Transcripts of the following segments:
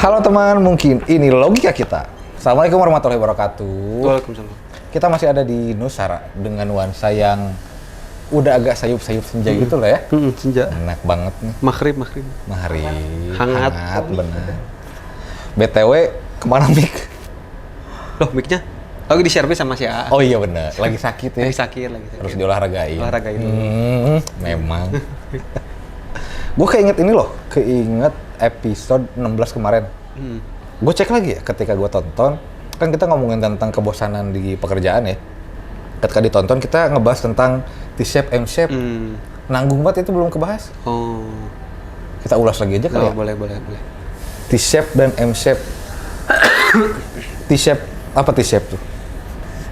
Halo teman, mungkin ini logika kita. Assalamualaikum warahmatullahi wabarakatuh. Waalaikumsalam. Kita masih ada di Nusara dengan nuansa yang udah agak sayup-sayup senja gitu lah ya. Senja. Enak banget nih. Maghrib. Hangat, bener. BTW, kemana Mik? Loh, mic-nya? Oh, di service sama si A. Oh iya bener, lagi sakit ya. Lagi sakit. Harus diolahragain. Olahragain dulu. Memang. Gue keinget ini loh, keinget episode 16 kemarin. Gue cek lagi ya, ketika gue tonton, kan kita ngomongin tentang kebosanan di pekerjaan ya. Ketika ditonton, kita ngebahas tentang T-shape, M-shape. Nanggung banget itu belum kebahas. Oh. Kita ulas lagi aja kali ya. Boleh. T-shape dan M-shape. T-shape, apa T-shape tuh?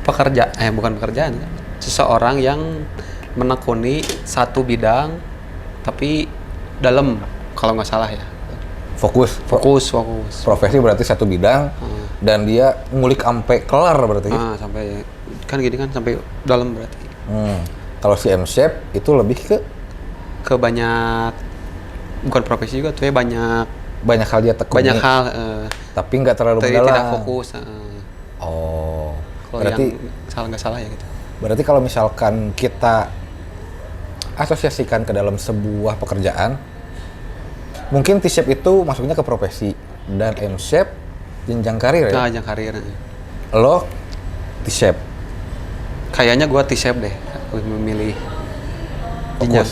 Bukan pekerjaan. Seseorang yang menekuni satu bidang, tapi dalam, kalau nggak salah ya. Fokus. Profesi berarti satu bidang, dan dia ngulik sampai kelar berarti. Sampai kan gini kan sampai dalam berarti. Kalau si M-shape itu lebih ke banyak, bukan profesi juga tuh ya, banyak hal dia tekuni. Banyak hal. Tapi nggak terlalu mendalam. Tidak fokus. Oh. Kalau berarti yang nggak salah ya gitu. Berarti kalau misalkan kita asosiasikan ke dalam sebuah pekerjaan, mungkin T-shape itu masuknya ke profesi, dan M-shape jenjang karir ya? Jenjang karir. Lo T-shape? Kayaknya gua T-shape deh, aku memilih jenjang.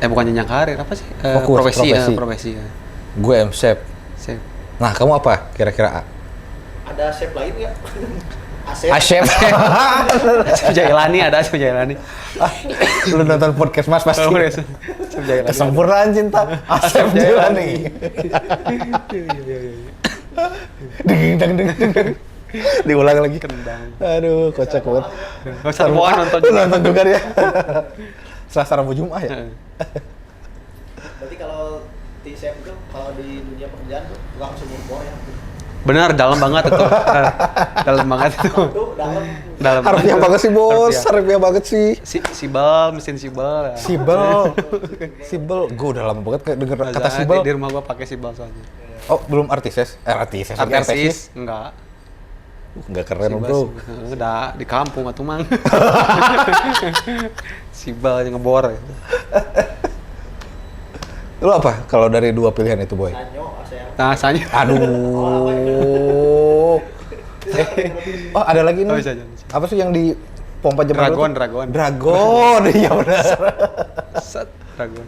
Bukan jenjang karir, apa sih? Profesi ya. Gue M-shape. Shape. Nah, kamu apa kira-kira A? Ada shape lain nggak? A-shape? Jailani ada, Asep Jailani. Lu nonton podcast Mas pasti. Kesempurnaan cinta Asep Jailani. Deng. Diulang lagi. Kendang. Aduh, kocak banget. Sarboan nonton juga. Nonton juga dia. Selasa Rabu Jumat ya? Berarti kalau T-shape itu kalau di dunia pekerjaan tuh tukang sumur bor ya. Benar, dalam banget itu. Dalam banget itu. Dalam. Harusnya banget sih, Bos. Harusnya banget sih. Mesin sibel. Ya. Sibel. Gue udah lama banget denger kata sibel. Di rumah gua pakai sibel soalnya. Oh, belum artises? Artisis? Enggak. Enggak keren, Bro. Udah di kampung atuh mang. Sibel yang ngebor. Lu apa kalau dari dua pilihan itu, Boy? Sanyo. Aduh. Oh, ada lagi nih. Apa sih yang di pompa jam Dragon. Iya benar. Set, Dragon.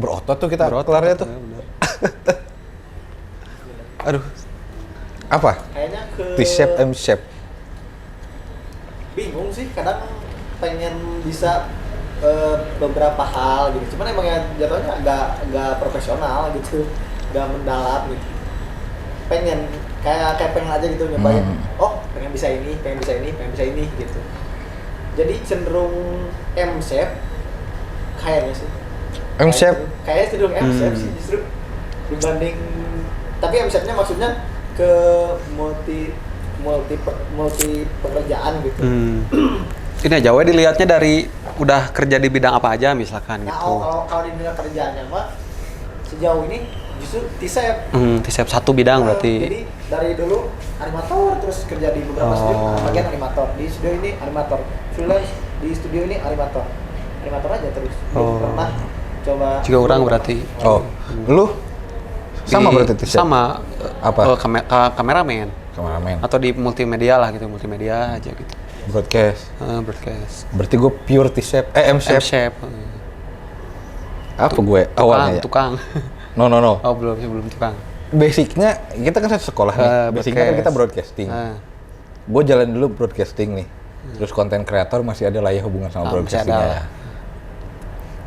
Berotot tuh kita kelarnya tuh. Aduh. Apa? Kayaknya ke T-shape, M-shape. Bingung sih, kadang pengen bisa beberapa hal gitu. Cuman emang ya jatuhnya nggak profesional gitu, nggak mendalam gitu. Pengen kayak pengen aja gitu nyobain. Oh, pengen bisa ini gitu. Jadi cenderung M-shape kayaknya sih. M-shape? Kayaknya cenderung M-shape sih justru dibanding, tapi M-shape-nya maksudnya ke multi pekerjaan gitu. Ini aja dilihatnya dari udah kerja di bidang apa aja misalkan Nah, gitu. kalau di bidang kerjaannya mah sejauh ini justru T-shape. T-shape satu bidang berarti. Jadi dari dulu animator, terus kerja di beberapa studio, bagian animator. Di studio ini animator, freelance di studio ini animator aja terus. Belum pernah coba. Juga orang berarti. Lu sama berarti T-shape? Sama. Apa? Kameramen. Atau di multimedia lah gitu, multimedia aja gitu. Broadcast. Berarti gue pure T-shape, M-shape. M-shape. Apa gue awalnya ya? Tukang. No. Oh, belum tukang. Basicnya kita kan satu sekolah nih. Basicnya kan kita broadcasting. Gue jalan dulu broadcasting nih. Terus konten kreator masih ada lah ya hubungan sama broadcastingnya.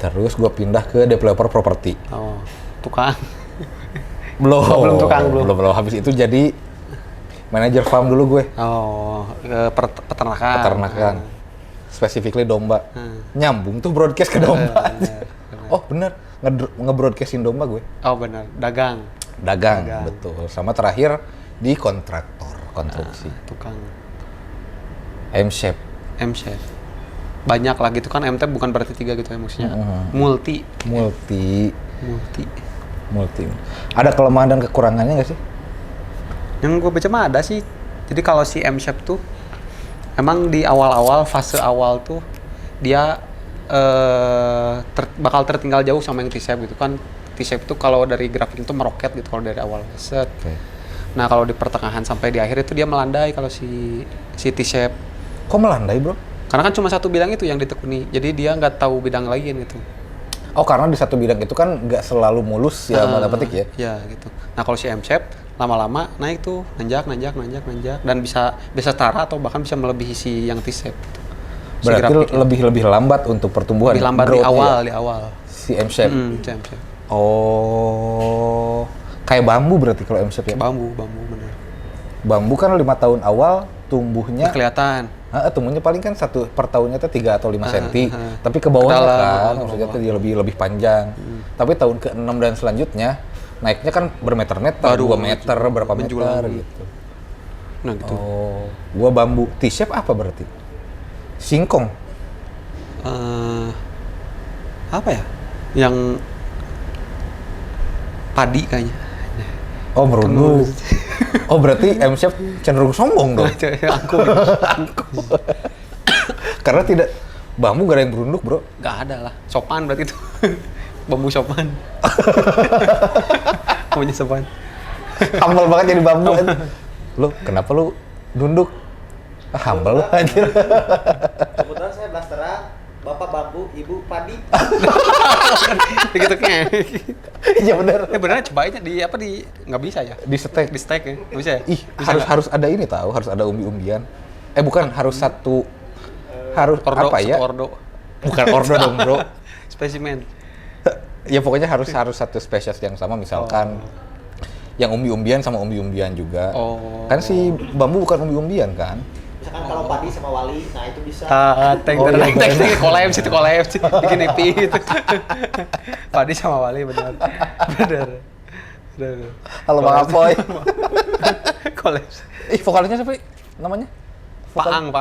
Terus gue pindah ke developer properti. Oh, tukang. Belum tukang. Habis itu jadi manajer farm dulu gue. Peternakan. Specifically domba. Nyambung tuh broadcast ke domba. Oh bener, nge-broadcastin domba gue. Oh bener, dagang. Betul. Sama terakhir di kontraktor, konstruksi. Tukang. M-shape. Banyak lah gitu kan, MT bukan berarti 3 gitu ya maksudnya. Multi. Multi. Ada kelemahan dan kekurangannya nggak sih? Yang gue baca mah ada sih. Jadi kalau si M-Shape tuh emang di awal-awal, fase awal tuh dia bakal tertinggal jauh sama yang T-Shape gitu kan. T-Shape tuh kalau dari grafik itu meroket gitu kalau dari awal. Set. Oke. Nah kalau di pertengahan sampai di akhir itu dia melandai kalau si T-Shape. Kok melandai, bro? Karena kan cuma satu bidang itu yang ditekuni. Jadi dia nggak tahu bidang lain gitu. Oh, karena di satu bidang itu kan nggak selalu mulus ya tanda petik ya? Iya gitu. Nah kalau si M-Shape lama-lama naik tuh, nanjak dan bisa setara atau bahkan bisa melebihi si yang T-Shape. Si Berarti grafiknya. lebih lambat untuk pertumbuhan. Lebih lambat di awal. Si M-Shape. Si M-Shape. Oh, kayak bambu berarti kalau M-Shape ya? Bambu bener. Bambu kan 5 tahun awal tumbuhnya. Kelihatan. Tumbuhnya paling kan per tahunnya tuh 3 atau 5 cm. Tapi ke bawahnya kan, maksudnya tuh dia lebih panjang. Tapi tahun ke-6 dan selanjutnya naiknya kan bermeter-meter, 2 meter, berapa meter gitu. Nah gitu. Oh, gua bambu. T-shape apa berarti? Singkong. Apa ya? Yang padi kayaknya. Oh, merunduk. Oh, berarti M-shape cenderung sombong dong. Angkuh. Karena tidak bambu gak ada yang berunduk, bro. Gak ada lah. Sopan berarti itu. Bambu sopan. Bambunya sopan. Humble banget jadi bambu. Lu kenapa lu nunduk? Humble lu anjir. Kebetulan saya blasteran, bapak bambu, ibu padi. Begitu kayak. Iya benar. Beneran cobain nggak bisa ya? Di steak. Di steak ya? Nggak bisa ya? Ih, Bisa harus ada ini tahu, harus ada umbi-umbian. Bukan, harus satu harus ordo, apa ya? satu ordo. Bukan ordo dong, bro. Spesimen. Ya pokoknya harus satu spesies yang sama, misalkan yang umbi-umbian sama umbi-umbian juga. Oh. Kan si bambu bukan umbi-umbian kan? Misalkan kalau padi sama wali, nah itu bisa. Teng kolaps bikin EP gitu. Padi sama Wali benar. Halo Bang Apoy. Kolaps. Vokalnya siapa? Namanya? Faang.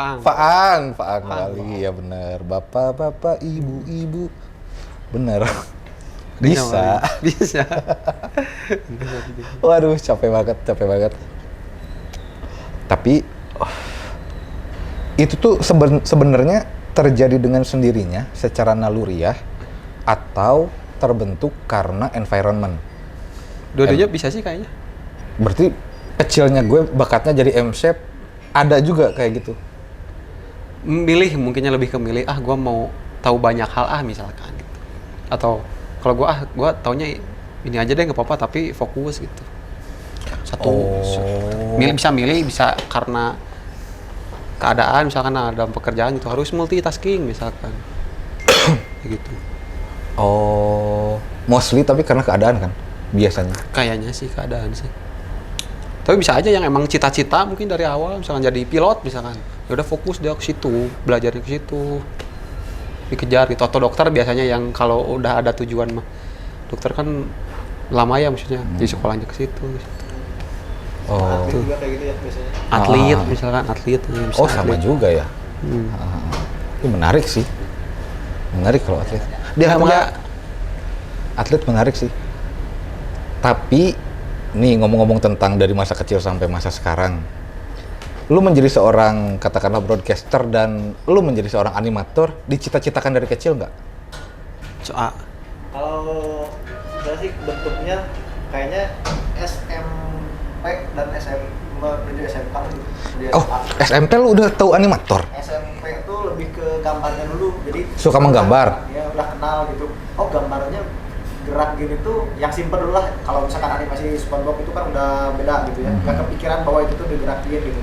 Faang Wali, ya benar. Bapak, ibu. Benar. Bisa. Waduh, capek banget. Tapi itu tuh sebenarnya terjadi dengan sendirinya secara naluriah atau terbentuk karena environment. Dua-duanya bisa sih kayaknya. Berarti kecilnya gue bakatnya jadi M-shape ada juga kayak gitu. Mungkinnya lebih ke milih. Gue mau tahu banyak hal misalkan gitu. Atau kalau gue taunya ini aja deh nggak apa-apa tapi fokus gitu. Bisa milih bisa karena keadaan misalkan dalam pekerjaan itu harus multitasking misalkan. Gitu. Oh, mostly tapi karena keadaan kan biasanya. Kayaknya sih keadaan sih. Tapi bisa aja yang emang cita-cita mungkin dari awal misalkan jadi pilot misalkan. Ya udah fokus dia ke situ, belajarnya ke situ. Dikejar gitu. Atau dokter biasanya yang kalau udah ada tujuan mah. Dokter kan lama ya maksudnya. Jadi sekolahnya ke situ. Oh. Atlet juga kayak gitu ya biasanya. Atlet misalkan atlet. Oh, sama juga ya. Ini menarik sih. Menarik kalau atlet. Dia atlet menarik sih. Tapi nih ngomong-ngomong tentang dari masa kecil sampai masa sekarang. Lu menjadi seorang katakanlah broadcaster dan lu menjadi seorang animator dicita-citakan dari kecil nggak? Kalau saya sih bentuknya kayaknya SMP dan menuju SMK gitu. SMP lu udah tahu animator? SMP itu lebih ke gambarnya dulu, jadi suka menggambar? Ya udah kenal gitu. Oh gambarnya gerak gini tuh yang simple dulu lah. Kalau misalkan animasi SpongeBob itu kan udah beda gitu ya. Gak kepikiran bahwa itu tuh digerakin gitu.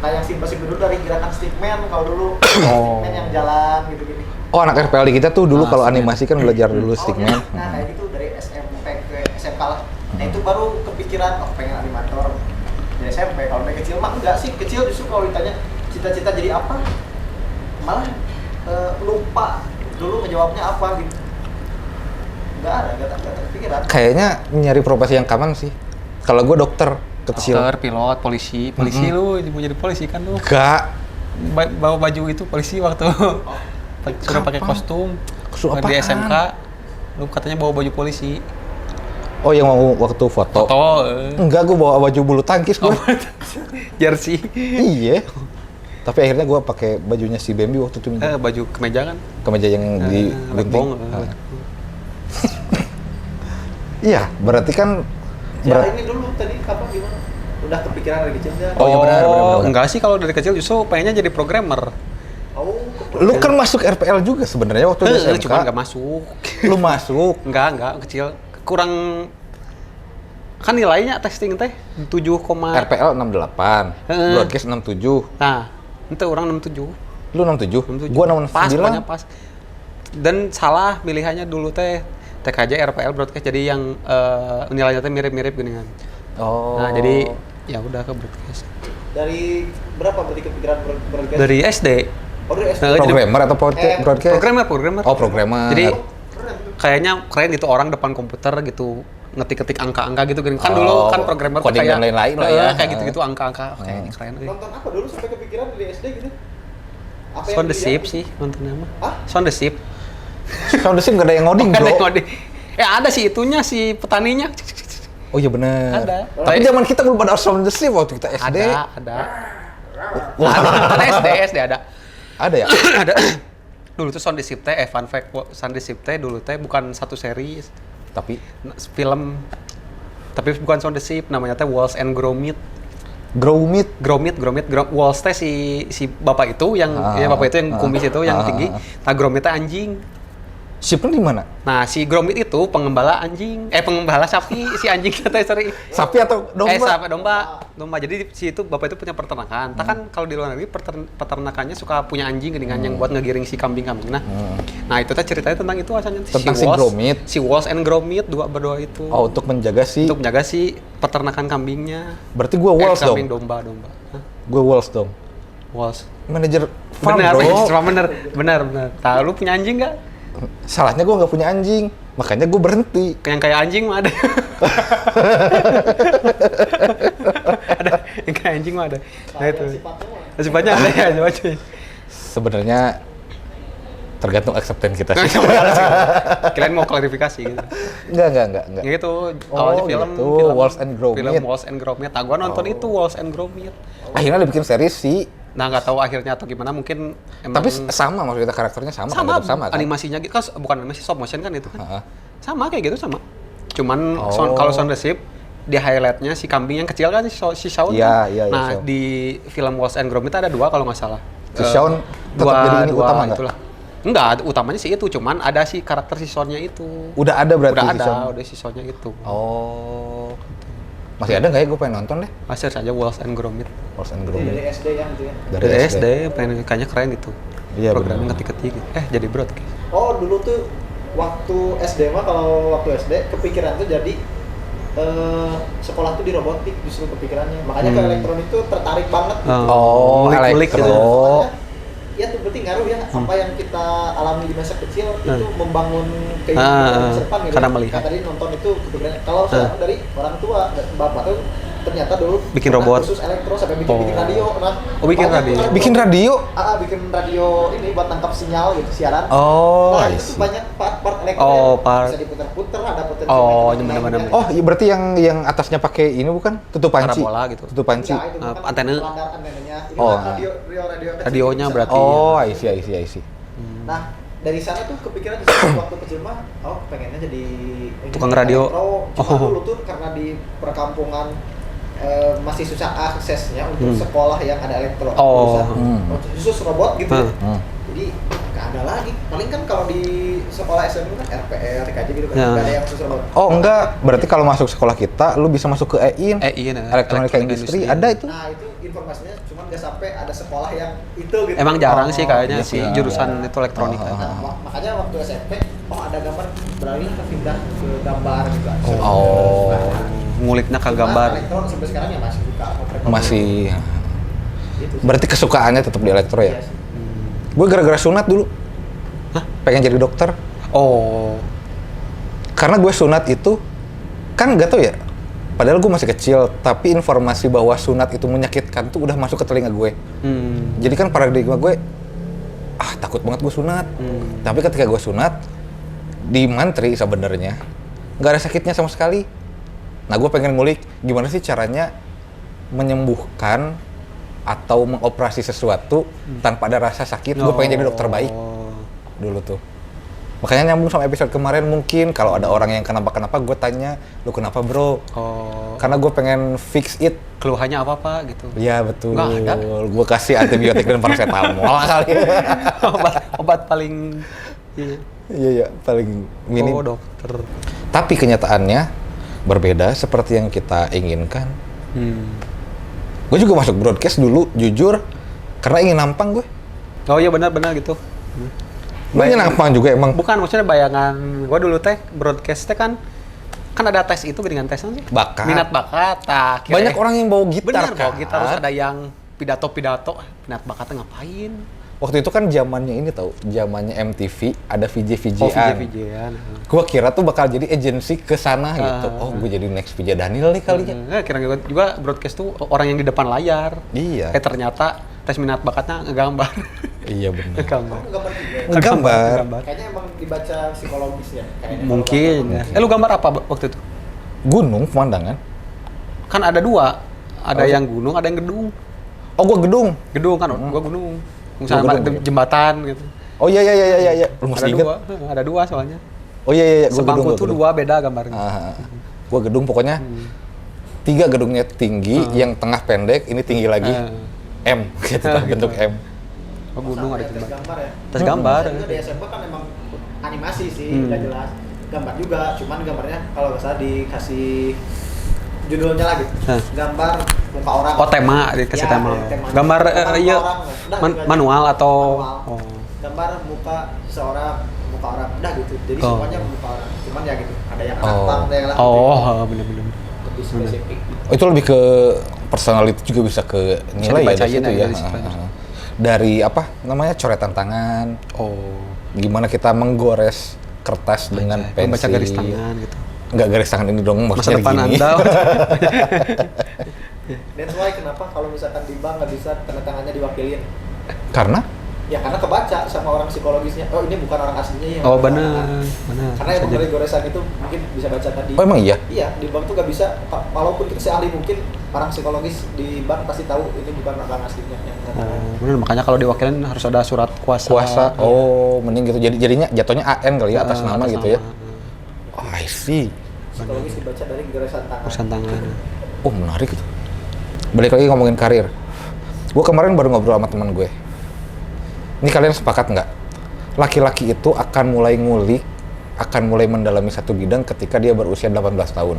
Nah yang simple-simple dulu dari gerakan stickman kalau dulu. Stickman yang jalan gitu-gitu. Oh, anak RPLD kita tuh dulu kalau animasi kan belajar dulu stickman. Nah kayak gitu dari SMP ke SMK lah. Nah itu baru kepikiran, pengen animator dari SMP. Kalau dari kecil mah enggak sih, kecil justru kalau ditanya cita-cita jadi apa, malah lupa dulu ngejawabnya apa gitu. Enggak kepikiran. Kayaknya nyari profesi yang common sih. Kalau gue dokter kecil. Dokter, pilot, polisi lu mau jadi polisi kan lu? Enggak. Bawa baju itu polisi waktu sudah pakai kostum. Di SMK, lu katanya bawa baju polisi. Oh, yang waktu foto. Enggak, gue bawa baju bulu tangkis gue. Jersey. Iya. Tapi akhirnya gue pakai bajunya si Bambi waktu itu. Baju kemeja kan? Kemeja yang di gunting. Iya, berarti kan ini dulu tadi kapan gimana? Udah kepikiran dari kecil enggak? Oh, iya benar. Enggak sih, kalau dari kecil justru pengennya jadi programmer. Lu kan masuk RPL juga sebenarnya waktu di SMK. Cuma nggak masuk. Lu masuk? Enggak, kecil. Kurang kan nilainya testing teh 7, RPL 68, broadcast 67. Nah, itu orang 67. Lu 67? Gua 69. Pas, pokoknya pas. Dan salah pilihannya dulu teh TKJ RPL broadcast, jadi yang nilainya teh mirip-mirip gini kan. Oh. Nah, jadi ya udah ke broadcast. Dari berapa berarti kepikiran broadcast? Dari SD. Oh, dari SD. Programmer atau broadcast? Programmer. Oh, programmer. Jadi kayaknya keren gitu, orang depan komputer gitu ngetik-ngetik angka-angka gitu kan. Dulu kan programmer tuh coding kayak dan lain-lain lah ya. kayak gitu-gitu angka-angka. Kayaknya keren. Nonton apa dulu sampai kepikiran dari SD gitu? Apa Sound the Ship sih nontonnya mah. Hah? Sound the Ship. Sound the Ship nggak ada yang ngoding, bro. Ada sih itunya, si petaninya. Oh iya benar. Ada. Tapi zaman kita belum ada Sound the Ship waktu kita SD. Ada. Ada SD ada. Ada ya? Ada. Dulu tuh Sound the Ship teh, fun fact, Sound the Ship teh dulu teh bukan satu seri, Tapi film. Tapi bukan Sound the Ship, namanya teh Wallace and Gromit. Gromit. Wallace teh si bapak itu yang bapak itu yang kumis itu yang tinggi. Nah, Gromit teh anjing. Shipnya di mana? Nah, si Gromit itu pengembala anjing. Pengembala sapi, si anjing teh sorry. Sapi atau domba? Sapi, domba. Jadi si itu bapak itu punya peternakan. Kan kalau di luar negeri peternakannya suka punya anjing dengan yang buat ngegiring si kambing-kambing. Nah, itu teh ceritanya tentang itu asalnya tentang si Gromit. Si Wallace and Gromit berdua itu. Oh, untuk menjaga si peternakan kambingnya. Berarti gue Wallace dong. Kambing domba. Gue Wallace dong. Wallace. Manajer farm, Benar. Tahu lu punya anjing nggak? Salahnya gue nggak punya anjing, makanya gue berhenti. Yang kayak anjing mah ada. Ada yang kayak anjing mah ada. Nah itu. Sifatnya ada ya, sifatnya. Sebenarnya tergantung acceptance kita sih. Kalian mau klarifikasi gitu? Enggak. Gitu, awalnya film Wallace and Gromit. Film Wallace and Gromit. Nah, gua nonton itu Wallace and Gromit. Akhirnya dibikin series sih. Nah, nggak tahu akhirnya atau gimana, mungkin emang tapi sama maksudnya karakternya sama kan? Animasinya gitu kan, bukan animasi stop motion kan itu kan. Sama kayak gitu sama. Cuman kalau Sound the Ship di highlightnya si kambing yang kecil kan si Shaun kan. Nah, di film Wallace and Gromit ada 2 kalau nggak salah. Si Shaun tetap jadi ini utama nggak? Enggak, utamanya sih itu, cuman ada si karakter si Shaun-nya itu. Udah ada berarti udah si Shaun-nya itu. Oh. Masih ada nggak ya? Gue pengen nonton deh. Search aja Wallace and Gromit. Dari SD yang itu ya? Dari SD. Kayaknya keren itu. Iya, programnya ngetik-ngetik. Jadi broadcast. Oh, dulu tuh waktu SD mah, kalau waktu SD kepikiran tuh jadi sekolah tuh di robotik justru kepikirannya. Makanya ke elektronik tuh tertarik banget gitu. Oh, elektro. Iya tuh berarti ngaruh ya, apa yang kita alami di masa kecil itu membangun kehidupan masa depan gitu. Karena melihat. Tadi nonton itu kepikirannya. Kalau saya dari orang tua, bapak tuh ternyata dulu bikin robot khusus elektro sampai bikin radio. Nah, bikin radio. Bikin radio? Bikin radio ini buat tangkap sinyal gitu, siaran. Oh, nah, itu tuh banyak part elektro bisa diputer-puter, ada potensi. Benar-benar. Oh, iya berarti yang atasnya pakai ini bukan? Tutup panci. Parabola gitu. Tutup panci. Antena. Radionya berarti. Oh, I see. Nah, dari sana tuh kepikiran di waktu kecil mah, pengennya jadi tukang radio. Cuma dulu tuh karena di perkampungan masih susah aksesnya untuk sekolah yang ada elektro. Khusus robot gitu ya. Jadi nggak ada lagi. Paling kan kalau di sekolah SMA kan RPR, TKJ gitu kan, nggak ada yang khusus robot. Oh enggak, berarti kalau masuk sekolah kita, lu bisa masuk ke EIN. Elektronika Industri, ada itu. Nah itu informasinya, cuma nggak sampai ada sekolah yang itu gitu. Emang jarang sih kayaknya sih jurusan itu elektronika. Makanya waktu SMP, ada gambar, beralih ke pindah ke gambar juga. Nguliknya ke gambar. Elektron sampai sekarang ya masih buka. Masih. Berarti kesukaannya tetap di elektro ya? Gue gara-gara sunat dulu. Pengen jadi dokter. Karena gue sunat itu, kan gak tau ya, padahal gue masih kecil, tapi informasi bahwa sunat itu menyakitkan tuh udah masuk ke telinga gue. Jadi kan paradigma gue, takut banget gue sunat. Tapi ketika gue sunat, di mantri sebenarnya, nggak ada sakitnya sama sekali. Nah, gue pengen ngulik gimana sih caranya menyembuhkan atau mengoperasi sesuatu tanpa ada rasa sakit. Gue pengen jadi dokter baik dulu tuh. Makanya nyambung sama episode kemarin, mungkin kalau ada orang yang kenapa-kenapa gue tanya, lu kenapa bro? Karena gue pengen fix it. Keluhannya apa gitu? Iya betul. Nggak ada. Gue kasih antibiotik dan paracetamol kali. obat paling Iya paling minim. Dokter. Tapi kenyataannya berbeda seperti yang kita inginkan. Gue juga masuk broadcast dulu, jujur, karena ingin nampang gue. Oh iya benar gitu. Gue ingin nampang juga emang. Bukan, maksudnya bayangan gue dulu teh broadcast teh kan ada tes itu dengan tes sih. Bakat. Minat bakat. Banyak orang yang bawa gitar. Bener, bawa gitar, terus ada yang pidato. Minat bakatnya ngapain? Waktu itu kan zamannya ini zamannya MTV, ada VJ-VJ-an. VJ-VJ-an. Gue kira tuh bakal jadi agensi ke sana gitu. Oh, gue jadi next VJ Daniel nih kalinya. Kira juga broadcast tuh orang yang di depan layar. Iya. Ternyata tes minat bakatnya ngegambar. Iya benar. Ngegambar. Ngegambar. Kayaknya emang dibaca psikologis ya. Kayaknya Mungkin. Lu gambar apa waktu itu? Gunung, pemandangan. Kan ada dua. Ada yang gunung, ada yang gedung. Oh, gue gedung. Gedung kan, gua gunung. Misalnya jembatan gitu. Oh iya. Lu masih inget? Ada dua soalnya. Oh iya. Sebangku tuh dua beda gambarnya. Gua gedung pokoknya 3 gedungnya tinggi, yang tengah pendek, ini tinggi lagi. M gitu lah, bentuk M. Oh, gunung ada tes jembatan. gambar ya. Tes gambar. Itu di SMP kan emang animasi sih, nggak jelas. Gambar juga, cuman gambarnya kalau nggak salah dikasih judulnya lagi. Gambar muka orang. Oh, tema dikasih tema. Gambar iya manual atau gambar muka seorang, muka orang. Udah gitu. Jadi semuanya muka orang. Cuman ya gitu. Ada yang anak ada yang laki. Bener. Lebih spesifik. Itu lebih ke personality juga bisa ke nilai ya dari situ ya. Dari apa namanya coretan tangan. Gimana kita menggores kertas dengan pensil. Membaca garis tangan gitu. Enggak garis tangan ini dong, masa maksudnya depan gini. Anda. That's why kenapa kalau misalkan di bank nggak bisa tanda tangannya diwakilin? Karena? Ya karena kebaca sama orang psikologisnya. Oh ini bukan orang aslinya yang. Oh benar. Karena yang dari goresan itu mungkin bisa baca tadi. Oh emang iya? Iya, di bank tuh nggak bisa. Walaupun kita seahli mungkin orang psikologis di bank pasti tahu ini bukan orang aslinya yang. Benar, makanya kalau diwakilin harus ada surat kuasa. Oh, mending gitu. Jadinya jatuhnya AN kali ya atas nama gitu ya. Oh, I see. Psikologis dibaca dari goresan tangan. Goresan tangan. Oh, menarik itu. Balik lagi ngomongin karir. Gue kemarin baru ngobrol sama teman gue. Ini kalian sepakat nggak? Laki-laki itu akan mulai ngulik, akan mulai mendalami satu bidang ketika dia berusia 18 tahun.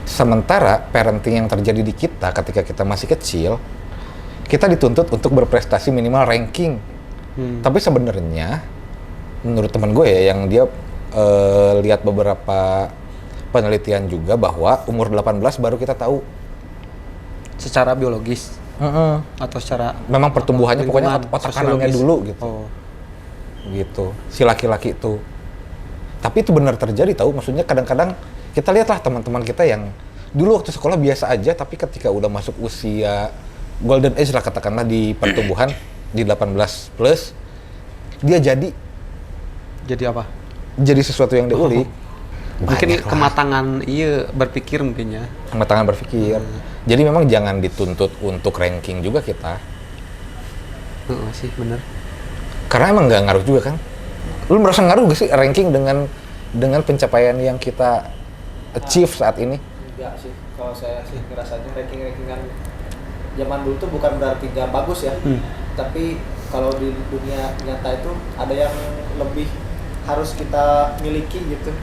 Sementara parenting yang terjadi di kita ketika kita masih kecil, kita dituntut untuk berprestasi minimal ranking. Tapi sebenarnya, menurut teman gue ya, yang dia lihat beberapa penelitian juga bahwa umur 18 baru kita tahu. Secara biologis? Atau secara memang pertumbuhannya pokoknya otak kanannya dulu gitu. Gitu si laki-laki itu. Tapi itu benar terjadi tahu, maksudnya kadang-kadang kita lihatlah teman-teman kita yang dulu waktu sekolah biasa aja, tapi ketika udah masuk usia golden age lah katakanlah di pertumbuhan di 18 plus, dia jadi apa? Jadi sesuatu yang diulik. Mungkin kematangan berpikir mungkin ya. Kematangan berpikir. Jadi memang jangan dituntut untuk ranking juga kita. Sih bener. Karena emang nggak ngaruh juga kan. Lu merasa ngaruh gak sih ranking dengan pencapaian yang kita achieve saat ini? Enggak sih. Kalau saya sih ngerasanya ranking-rankingan zaman dulu tuh bukan berarti nggak bagus ya. Tapi kalau di dunia nyata itu ada yang lebih harus kita miliki gitu.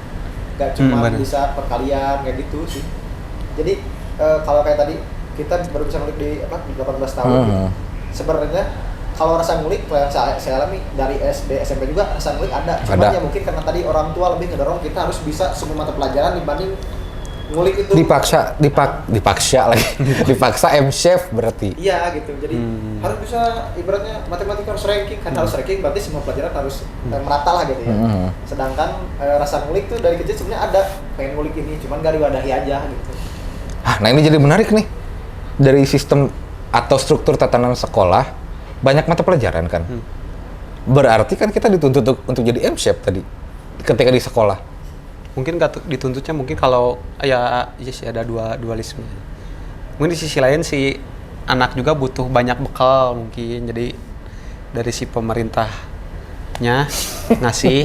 Gak cuma bisa perkalian kayak gitu sih. Jadi kalau kayak tadi kita baru bisa ngulik di 18 tahun gitu. Sebenarnya kalau rasa ngulik yang saya alami dari SD SMP juga rasa ngulik ada. Cuma ya mungkin karena tadi orang tua lebih ngedorong kita harus bisa semua mata pelajaran dibanding ngulik itu dipaksa lagi. Dipaksa M-Chef berarti. Iya gitu. Jadi harus bisa ibaratnya matematika harus ranking kan, harus ranking berarti semua pelajaran harus merata lah gitu ya. Sedangkan rasa ngulik tuh dari kecil sebenarnya ada, pengen ngulik ini cuman gak diwadahi aja gitu. Nah ini jadi menarik nih. Dari sistem atau struktur tatanan sekolah banyak mata pelajaran kan. Berarti kan kita dituntut untuk jadi M-Chef tadi ketika di sekolah. Mungkin nggak dituntutnya mungkin kalau ya iya sih ada dualisme. Mungkin di sisi lain si anak juga butuh banyak bekal mungkin. Jadi dari si pemerintahnya ngasih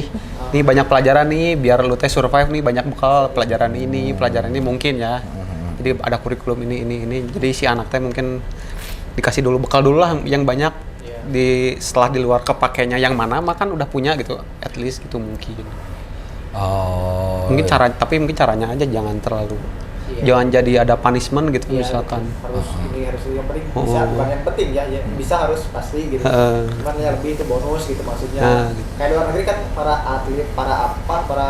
nih banyak pelajaran nih biar lu teh survive nih, banyak bekal pelajaran ini mungkin ya. Jadi ada kurikulum ini. Jadi si anak teh mungkin dikasih dulu bekal dulu lah yang banyak. Setelah di luar kepakainya yang mana makan udah punya gitu, at least gitu mungkin. Mungkin mungkin caranya aja jangan terlalu jangan jadi ada punishment gitu misalkan. Harus yang penting bisa, bukan yang penting ya, bisa harus pasti gitu. Cuman ya lebih itu bonus gitu maksudnya. Gitu. Kayak luar negeri kan para atlet, para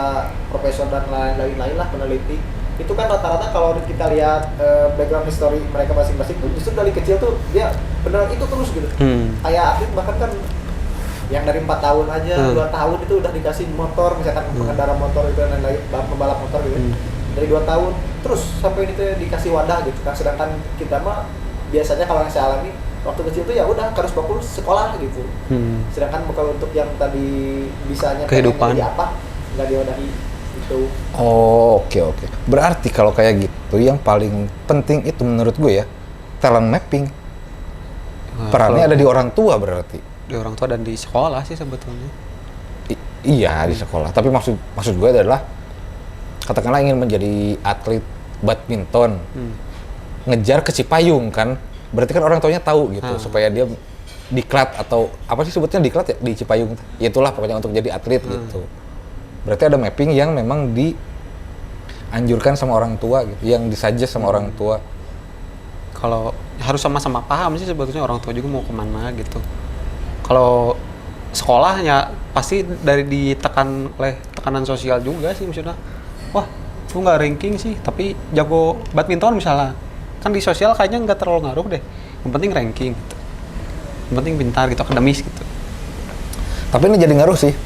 profesor dan lain-lain lah peneliti itu kan rata-rata kalau kita lihat background history mereka masing-masing tuh justru dari kecil tuh dia beneran itu terus gitu. Kayak atlet bahkan kan yang dari 4 tahun aja, 2 tahun itu udah dikasih motor, misalkan pengendara motor itu dan lain-lain, pembalap motor gitu. Dari 2 tahun terus sampai ini tuh dikasih wadah gitu kan. Sedangkan kita mah biasanya kalau yang saya alami waktu kecil tuh ya udah harus fokus sekolah gitu. Sedangkan kalau untuk yang tadi bisanya kehidupan jadi apa nggak diwadahi itu. Oke. Berarti kalau kayak gitu yang paling penting itu menurut gue ya talent mapping. Perannya ada di orang tua berarti. Di orang tua dan di sekolah sih sebetulnya. Iya di sekolah. Tapi maksud gue adalah katakanlah ingin menjadi atlet badminton, ngejar ke Cipayung kan, berarti kan orang tuanya tahu gitu supaya dia diklat atau apa sih sebutnya diklat ya di Cipayung, ya itulah pokoknya untuk jadi atlet gitu. Berarti ada mapping yang memang dianjurkan sama orang tua gitu, yang disuggest sama orang tua. Kalau harus sama-sama paham sih sebetulnya orang tua juga mau kemana gitu. Kalau sekolahnya pasti dari ditekan oleh tekanan sosial juga sih maksudnya. Wah, lu nggak ranking sih, tapi jago badminton misalnya. Kan di sosial kayaknya nggak terlalu ngaruh deh. Yang penting ranking gitu. Yang penting pintar gitu, akademis gitu. Tapi ini jadi ngaruh sih.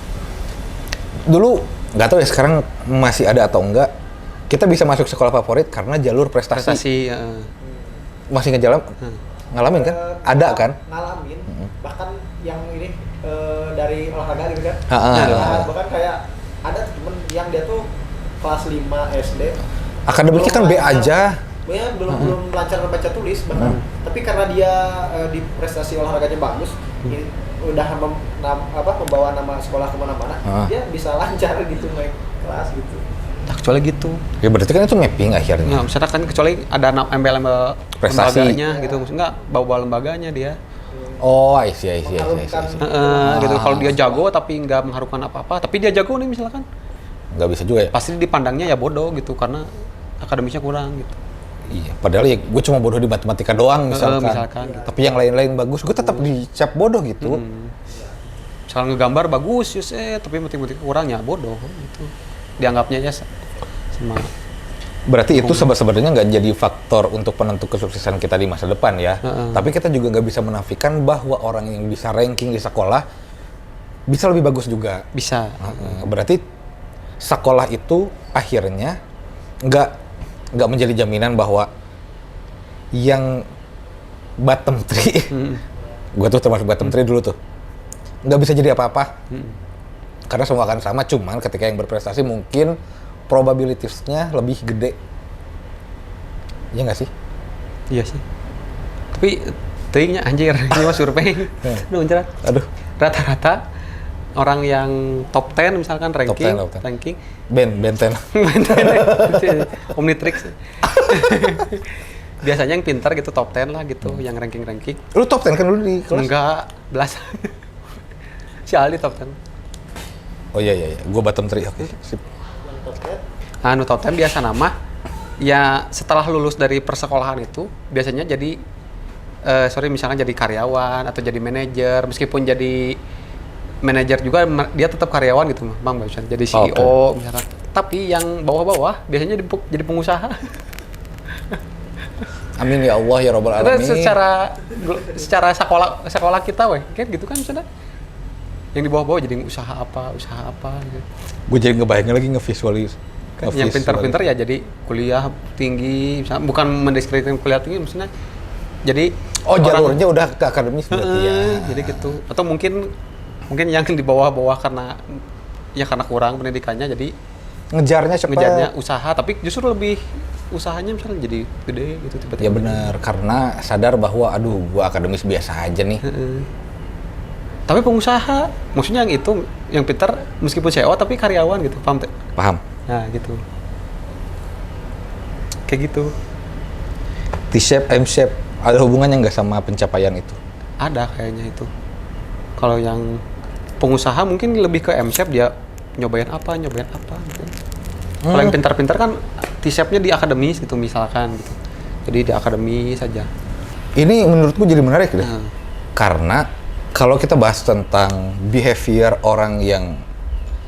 Dulu, nggak tahu ya sekarang masih ada atau enggak, kita bisa masuk sekolah favorit karena jalur prestasi. Masih ngalamin kan? Ada kan? Ngalamin, bahkan yang ini dari olahraga gitu kan. Bahkan kayak ada temen yang dia tuh kelas 5 SD. Akademiknya kan B aja. Ya, belum lancar baca tulis bahkan. Tapi karena dia di prestasi olahraganya bagus, udah membawa nama sekolah kemana-mana, dia bisa lancar gitu naik kelas gitu. Nah, kecuali gitu. Ya berarti kan itu mapping akhirnya. Nah, misalnya kan kecuali ada embel-embel prestasi lembaganya gitu, maksudnya nggak bawa lembaganya dia. Oh, I see. Gitu. Kalau dia jago tapi nggak mengharumkan apa-apa, tapi dia jago nih misalkan, nggak bisa juga ya? pasti dipandangnya ya bodoh gitu karena akademisnya kurang gitu. Iya, padahal ya gue cuma bodoh di matematika doang misalkan gitu. Tapi yang lain-lain bagus, gue tetap dicap bodoh gitu. Misalnya ngegambar bagus, tapi matematika kurang ya bodoh gitu. Dianggapnya ya sama. Berarti itu sebenarnya nggak jadi faktor untuk penentu kesuksesan kita di masa depan ya. Tapi kita juga nggak bisa menafikan bahwa orang yang bisa ranking di sekolah bisa lebih bagus juga. Bisa. Berarti sekolah itu akhirnya nggak menjadi jaminan bahwa yang bottom 3, gue tuh termasuk bottom 3 dulu tuh, nggak bisa jadi apa-apa. Karena semua akan sama, cuman ketika yang berprestasi mungkin probabilitasnya lebih gede. Iya nggak sih? Iya sih. Tapi teuingnya anjir, ini mah survei. Aduh. Rata-rata orang yang top 10 misalkan ranking. Ben 10. Omnitrix. Biasanya yang pintar gitu top 10 lah gitu, yang ranking. Lu top 10 kan dulu di kelas? Enggak, belasan. Si Ali top 10. Oh iya. Gua bottom 3. Oke. Sip. Top 10 biasa nama. Ya setelah lulus dari persekolahan itu biasanya jadi misalkan jadi karyawan atau jadi manajer, meskipun jadi manajer juga dia tetap karyawan gitu Bang, misalnya jadi CEO misalkan. Tapi yang bawah-bawah biasanya jadi pengusaha. Amin ya Allah ya Rabbal Alamin. Secara sekolah kita kan gitu kan misalnya. Yang di bawah-bawah jadi usaha apa gitu. Gue jadi ngebayangin lagi ngevisualis. Yang pintar-pintar ya jadi kuliah tinggi, misalnya bukan mendiskreditkan kuliah tinggi maksudnya. Jadi jalurnya udah ke akademis berarti ya. Jadi gitu. Atau mungkin yang di bawah-bawah karena kurang pendidikannya jadi ngejarnya cepat. Ngejarnya usaha, tapi justru lebih usahanya misalnya jadi gede gitu tiba-tiba. Ya benar, karena sadar bahwa aduh gua akademis biasa aja nih. Tapi pengusaha, maksudnya yang itu, yang pintar meskipun CEO tapi karyawan gitu, paham? Paham? Nah gitu. Kayak gitu. T-shape, M-shape, ada hubungannya nggak sama pencapaian itu? Ada kayaknya itu. Kalau yang pengusaha mungkin lebih ke M-shape, dia nyobain apa gitu. Kalau yang pintar-pintar kan T-shape-nya di akademis gitu misalkan gitu. Jadi di akademis saja. Ini menurutku jadi menarik deh. Nah. Karena kalau kita bahas tentang behavior orang yang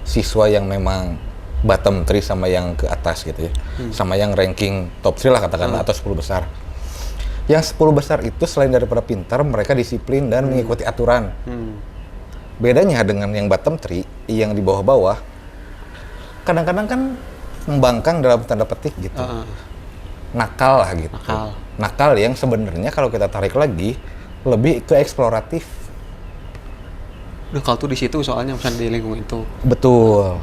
siswa yang memang bottom 3 sama yang ke atas gitu ya. Sama yang ranking top 3 lah katakanlah atau 10 besar. Yang 10 besar itu selain daripada pintar, mereka disiplin dan mengikuti aturan. Bedanya dengan yang bottom 3, yang di bawah-bawah, kadang-kadang kan membangkang dalam tanda petik gitu. Nakal lah gitu. Nakal yang sebenarnya kalau kita tarik lagi, lebih ke eksploratif. Nakal tuh di situ soalnya, misalnya di lingkungan itu. Betul.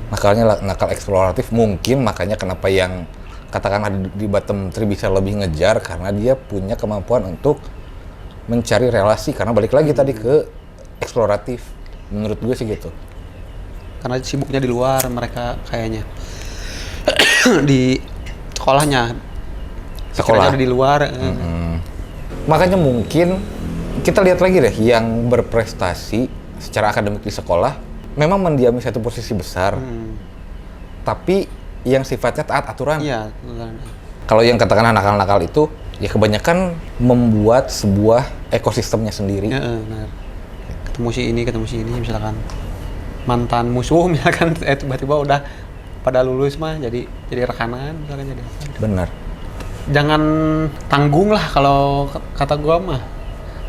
Nakalnya nakal eksploratif, mungkin makanya kenapa yang katakanlah di bottom 3 bisa lebih ngejar, karena dia punya kemampuan untuk mencari relasi, karena balik lagi tadi ke eksploratif. Menurut gue sih gitu. Karena sibuknya di luar mereka kayaknya. Di sekolahnya. Sekolah. Pikirannya di luar. Makanya mungkin kita lihat lagi deh, yang berprestasi secara akademik di sekolah memang mendiami satu posisi besar, tapi yang sifatnya taat aturan. Iya. Kalau yang katakan nakal-nakal itu, ya kebanyakan membuat sebuah ekosistemnya sendiri. Benar. Ketemu si ini misalkan mantan musuh misalkan, tiba-tiba udah pada lulus mah jadi rekanan misalkan, jadi apa. Benar. Jangan tanggung lah kalau kata gua mah.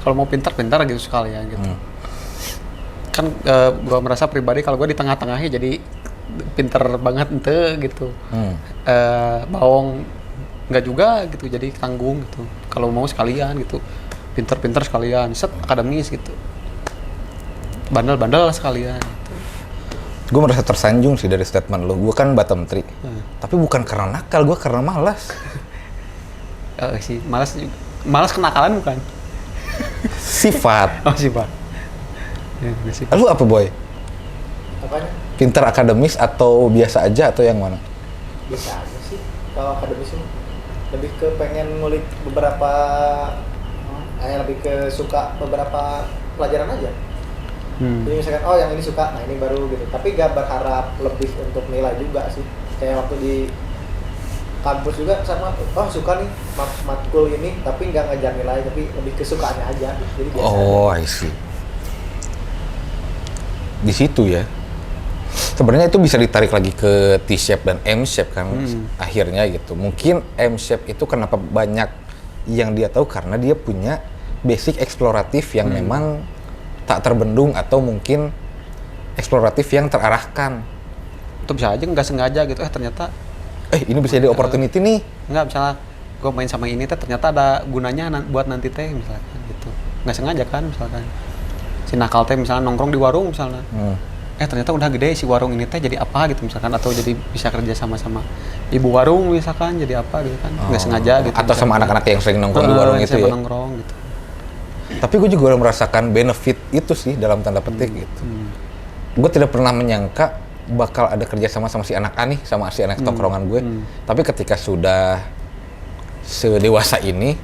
Kalau mau pintar-pintar gitu sekalian gitu. Kan gua merasa pribadi kalau gua di tengah-tengahnya jadi pintar banget ente gitu. Bawong nggak juga gitu, jadi tanggung gitu. Kalau mau sekalian gitu, pintar-pintar sekalian, set akademis gitu. Bandel-bandel sekalian gitu. Gue merasa tersanjung sih dari statement lo. Gue kan bottom 3, tapi bukan karena nakal, gue karena malas. Sih, malas kenakalan bukan? Sifat. Oh sifat. Ya, sifat. Lu apa boy? Apanya? Pintar akademis atau biasa aja atau yang mana? Bisa aja sih kalau akademis ini. Lebih ke pengen ngulik beberapa, lebih ke suka beberapa pelajaran aja. Jadi misalkan, oh yang ini suka, nah ini baru gitu. Tapi gak berharap lebih untuk nilai juga sih. Kayak waktu di kampus juga sama, oh suka nih matkul ini, tapi gak ngejar nilai, tapi lebih kesukaannya aja. Jadi biasa aja. I see. Di situ ya. Sebenarnya itu bisa ditarik lagi ke T-shape dan M-shape kan akhirnya gitu. Mungkin M-shape itu kenapa banyak yang dia tahu, karena dia punya basic eksploratif yang memang tak terbendung, atau mungkin eksploratif yang terarahkan. Itu bisa aja nggak sengaja gitu, ternyata Ini bisa jadi opportunity nih. nggak, misalnya gue main sama ini ternyata ada gunanya buat nanti misalkan gitu. Nggak sengaja kan misalkan. Si nakal misalnya nongkrong di warung misalnya. Ternyata udah gede si warung ini jadi apa gitu misalkan, atau jadi bisa kerja sama-sama ibu warung misalkan, jadi apa gitu kan. Nggak sengaja gitu. Atau sama anak-anak yang sering nongkrong di warung itu ya. Nongkrong gitu. Tapi gue juga merasakan benefit itu sih dalam tanda petik gitu. Gue tidak pernah menyangka bakal ada kerja sama si anak A nih, sama si anak tongkrongan gue. Tapi ketika sudah sedewasa ini,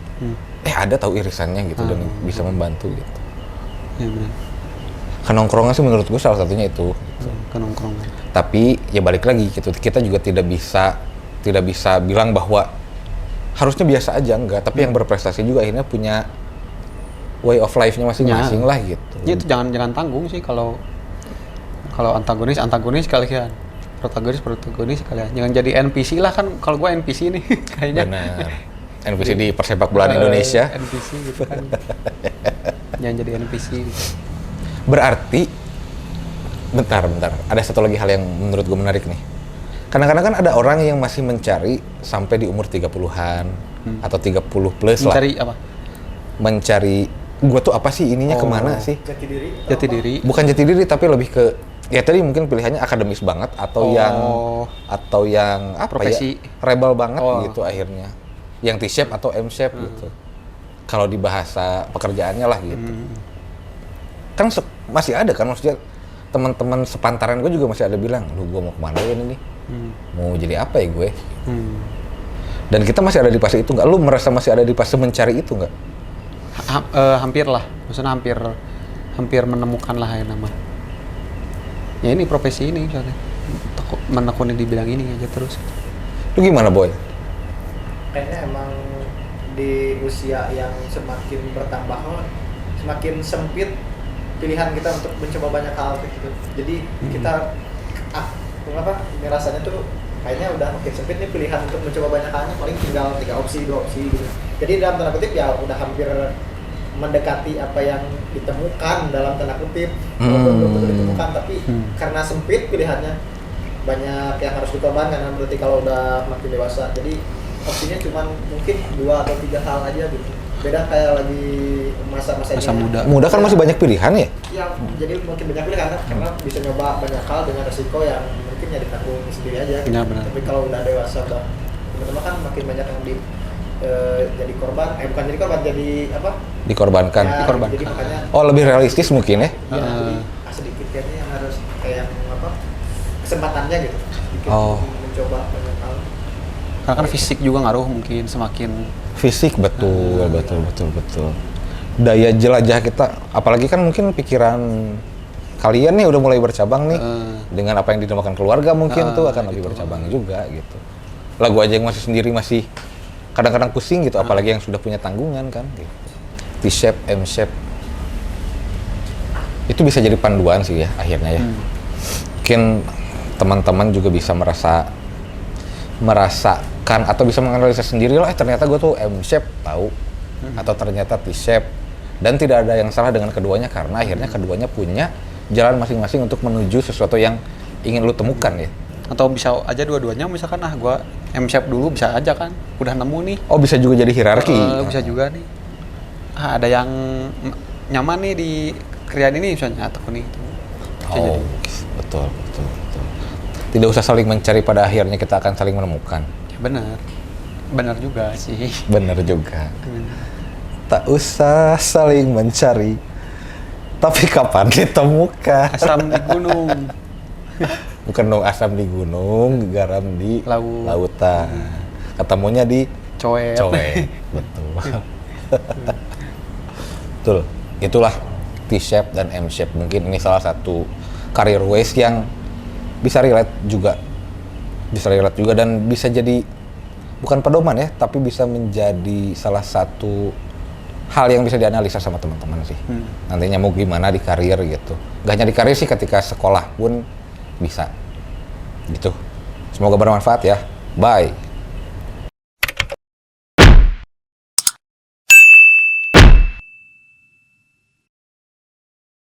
ada tahu irisannya gitu dan bisa membantu gitu. Ya benar. Kenongkrongan sih menurut gue salah satunya itu. Gitu. Kenongkrongan. Tapi ya balik lagi gitu, kita juga tidak bisa bilang bahwa harusnya biasa aja, enggak. Tapi yang berprestasi juga akhirnya punya way of life-nya masing-masing lah gitu. Ya, itu jangan tanggung sih kalau antagonis kalian, protagonis kalian. Jangan jadi NPC lah kan, kalau gue NPC nih kayaknya. Benar. NPC di persepak bolaan Indonesia. NPC gitu kan. Jangan jadi NPC gitu. Berarti bentar. Ada satu lagi hal yang menurut gue menarik nih. Kadang-kadang kan ada orang yang masih mencari sampai di umur 30-an atau 30 plus lah. Mencari apa? Mencari gue tuh apa sih ininya, kemana sih? Jati diri. Jati diri. Bukan jati diri, tapi lebih ke Ya tadi mungkin pilihannya akademis banget atau yang apa Profesi. ya? Rebel banget Oh. gitu akhirnya. Yang T-shape atau M-shape gitu. Kalau di bahasa pekerjaannya lah gitu. Kan masih ada kan maksudnya teman-teman sepantaran gue juga masih ada bilang, "Duh, gue mau kemana ya ini? Mau jadi apa ya gue?" Dan kita masih ada di fase itu nggak? Lu merasa masih ada di fase mencari itu nggak? Hampir lah, maksudnya hampir menemukan lah yang nama. Ya ini profesi ini misalnya, menekuni di bidang ini aja terus. Lu gimana, Boy? Kayaknya emang di usia yang semakin bertambah, semakin sempit pilihan kita untuk mencoba banyak hal gitu. Jadi kita ngerasanya tuh kayaknya udah makin sempit nih pilihan untuk mencoba banyak halnya, paling tinggal 3 opsi, 2 opsi gitu. Jadi dalam tanda kutip ya udah hampir mendekati apa yang ditemukan dalam tanda kutip, walaupun belum tentu ditemukan, tapi karena sempit pilihannya banyak yang harus dikorbankan berarti kalau udah makin dewasa. Jadi opsinya cuma mungkin 2 atau 3 hal aja gitu. Beda kayak lagi masa-masa Muda kan masih banyak pilihan ya? Ya, jadi mungkin banyak pilihan karena bisa nyoba banyak hal dengan resiko yang mungkin ya ditanggung sendiri aja gitu. Ya, benar. Tapi kalau udah dewasa udah teman-teman kan makin banyak yang jadi korban, bukan jadi korban, jadi apa? Dikorbankan. Ya, Dikorbankan. Jadi makanya Oh, lebih realistis mungkin ya? ya, jadi sedikit kayaknya yang harus kayak apa? Kesempatannya gitu. Sedikit mencoba banyak hal. Karena kan fisik juga ngaruh mungkin semakin Fisik betul. Daya jelajah kita, apalagi kan mungkin pikiran kalian nih udah mulai bercabang nih dengan apa yang dinamakan keluarga mungkin tuh akan lebih bercabang juga gitu. Lah gua aja yang masih sendiri masih kadang-kadang pusing gitu, apalagi yang sudah punya tanggungan kan gitu. T-shape, M-shape itu bisa jadi panduan sih ya akhirnya ya. Mungkin teman-teman juga bisa merasakan atau bisa menganalisa sendiri lah, ternyata gue tuh M-shape tahu atau ternyata T-shape, dan tidak ada yang salah dengan keduanya karena akhirnya keduanya punya jalan masing-masing untuk menuju sesuatu yang ingin lu temukan ya. atau bisa aja dua-duanya misalkan gua M-shape dulu bisa aja kan udah nemu nih. Oh, bisa juga jadi hierarki. Bisa juga nih. Ada yang nyaman nih di kerjaan ini misalnya atau nih. Oh, betul. Tidak usah saling mencari, pada akhirnya kita akan saling menemukan. Ya, benar juga sih. Benar juga. Tak usah saling mencari, tapi kapan ditemukan? Asam di gunung. Bukan dong, asam di gunung, garam di lautan. Ketemunya di Coet. Betul. Itulah T-shape dan M-shape. Mungkin ini salah satu career ways yang bisa relate juga dan bisa jadi bukan pedoman ya, tapi bisa menjadi salah satu hal yang bisa dianalisa sama teman-teman sih. Nantinya mau gimana di karir gitu. Gak hanya di karir sih, ketika sekolah pun bisa. Gitu. Semoga bermanfaat ya. Bye.